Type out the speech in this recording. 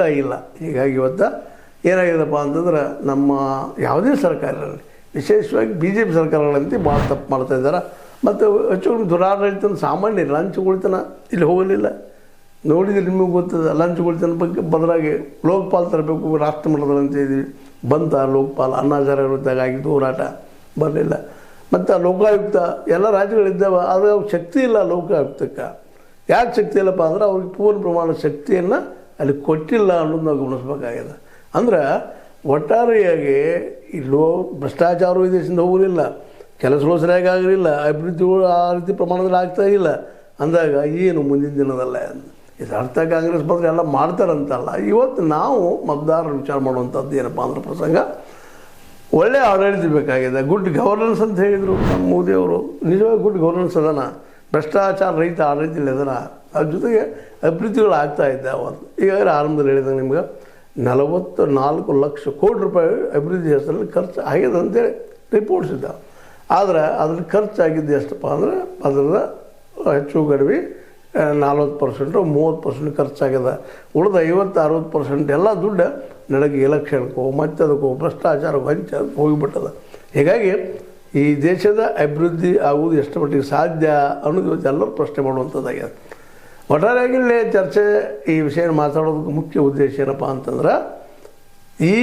ಇಲ್ಲ. ಹೀಗಾಗಿ ಇವತ್ತು ಏನಾಗಿದೆಪ್ಪ ಅಂತಂದ್ರೆ ನಮ್ಮ ಯಾವುದೇ ಸರ್ಕಾರಗಳಲ್ಲಿ ವಿಶೇಷವಾಗಿ BJP ಸರ್ಕಾರಗಳಂತೆ ಭಾಳ ತಪ್ಪು ಮಾಡ್ತಾ ಇದ್ದಾರೆ. ಮತ್ತು ಹೆಚ್ಚು ದುರಾಡಳಿತ ಸಾಮಾನ್ಯ ಲಂಚ್ಗಳ್ತನ ಇಲ್ಲಿ ಹೋಗಲಿಲ್ಲ. ನೋಡಿದ್ರೆ ನಿಮಗೆ ಗೊತ್ತದ ಲಂಚ್ಗಳ್ತನ ಬಗ್ಗೆ ಬದಲಾಗಿ ಲೋಕಪಾಲ್ ತರಬೇಕು ರಾಷ್ಟ್ರ ಮಟ್ಟದಲ್ಲಿ ಅಂತ ಇದ್ದೀವಿ. ಬಂತ ಲೋಕಪಾಲ್ ಅಣ್ಣಾಚಾರ್ಯ ವಿರುದ್ಧ ಆಗಿದ್ದು ಹೋರಾಟ ಬರಲಿಲ್ಲ. ಮತ್ತು ಲೋಕಾಯುಕ್ತ ಎಲ್ಲ ರಾಜ್ಯಗಳಿದ್ದಾವೆ, ಆದರೆ ಅವ್ರಿಗೆ ಶಕ್ತಿ ಇಲ್ಲ. ಲೋಕಾಯುಕ್ತಕ್ಕೆ ಯಾಕೆ ಶಕ್ತಿ ಇಲ್ಲಪ್ಪ ಅಂದ್ರೆ ಅವ್ರಿಗೆ ಪೂರ್ಣ ಪ್ರಮಾಣದ ಶಕ್ತಿಯನ್ನು ಅಲ್ಲಿ ಕೊಟ್ಟಿಲ್ಲ ಅನ್ನೋದು ನಾವು ಗಮನಿಸ್ಬೇಕಾಗಿದೆ. ಅಂದ್ರೆ ಒಟ್ಟಾರೆಯಾಗಿ ಇಲ್ಲೋ ಭ್ರಷ್ಟಾಚಾರವು ಈ ದೇಶದಿಂದ ಹೋಗಲಿಲ್ಲ, ಕೆಲಸಗಳು ಸರಿಯಾಗಿ ಆಗಲಿಲ್ಲ, ಅಭಿವೃದ್ಧಿಗಳು ಆ ರೀತಿ ಪ್ರಮಾಣದಲ್ಲಿ ಆಗ್ತಾಯಿಲ್ಲ ಅಂದಾಗ ಏನು ಮುಂದಿನ ದಿನದಲ್ಲ ಇದು ಅರ್ಥ. ಕಾಂಗ್ರೆಸ್ ಬಂದರೆ ಎಲ್ಲ ಮಾಡ್ತಾರಂತಲ್ಲ. ಇವತ್ತು ನಾವು ಮತದಾರರು ವಿಚಾರ ಮಾಡುವಂಥದ್ದು ಏನಪ್ಪ ಅಂದ್ರೆ ಪ್ರಸಂಗ ಒಳ್ಳೆಯ ಆಡಳಿತ ಬೇಕಾಗಿದೆ. ಗುಡ್ ಗವರ್ನೆನ್ಸ್ ಅಂತ ಹೇಳಿದರು ನಮ್ಮ ಮೋದಿಯವರು. ನಿಜವಾಗಿ ಗುಡ್ ಗವರ್ನೆನ್ಸ್ ಅದನ, ಭ್ರಷ್ಟಾಚಾರ ರಹಿತ ಆಡಳಿತ ಇಲ್ಲ ಅದನ. ಅದ್ರ ಜೊತೆಗೆ ಅಭಿವೃದ್ಧಿಗಳು ಆಗ್ತಾ ಇದ್ದಾವೆ. ಈಗಾಗಲೇ ಆರಂಭದಲ್ಲಿ ಹೇಳಿದಾಗ ನಿಮ್ಗೆ 44 ಲಕ್ಷ ಕೋಟಿ ರೂಪಾಯಿ ಅಭಿವೃದ್ಧಿ ಹೆಸರಲ್ಲಿ ಖರ್ಚು ಆಗಿದೆ ಅಂತೇಳಿ ರಿಪೋರ್ಟ್ಸ್ ಇದ್ದಾವೆ. ಆದರೆ ಅದ್ರ ಖರ್ಚಾಗಿದ್ದು ಎಷ್ಟಪ್ಪ ಅಂದರೆ ಅದರ ಹೆಚ್ಚು ಕಡಿಮೆ 40% 30% ಖರ್ಚಾಗಿದೆ. ಉಳಿದ 50-60% ಎಲ್ಲ ದುಡ್ಡು ನನಗೆ ಎಲೆಕ್ಷನ್ಕೋ ಮತ್ತದಕ್ಕೋ ಭ್ರಷ್ಟಾಚಾರಕ್ಕೋ ಹಂಚೋದಕ್ಕೆ ಹೋಗಿಬಿಟ್ಟದ. ಹೀಗಾಗಿ ಈ ದೇಶದ ಅಭಿವೃದ್ಧಿ ಆಗುವುದು ಎಷ್ಟು ಮಟ್ಟಿಗೆ ಸಾಧ್ಯ ಅನ್ನೋದು ಇವತ್ತು ಎಲ್ಲರೂ ಪ್ರಶ್ನೆ ಮಾಡುವಂಥದ್ದಾಗಿದೆ. ಒಟ್ಟಾರೆಯಾಗಿ ಇಲ್ಲೇ ಚರ್ಚೆ ಈ ವಿಷಯ ಮಾತಾಡೋದಕ್ಕೆ ಮುಖ್ಯ ಉದ್ದೇಶ ಏನಪ್ಪ ಅಂತಂದ್ರೆ ಈ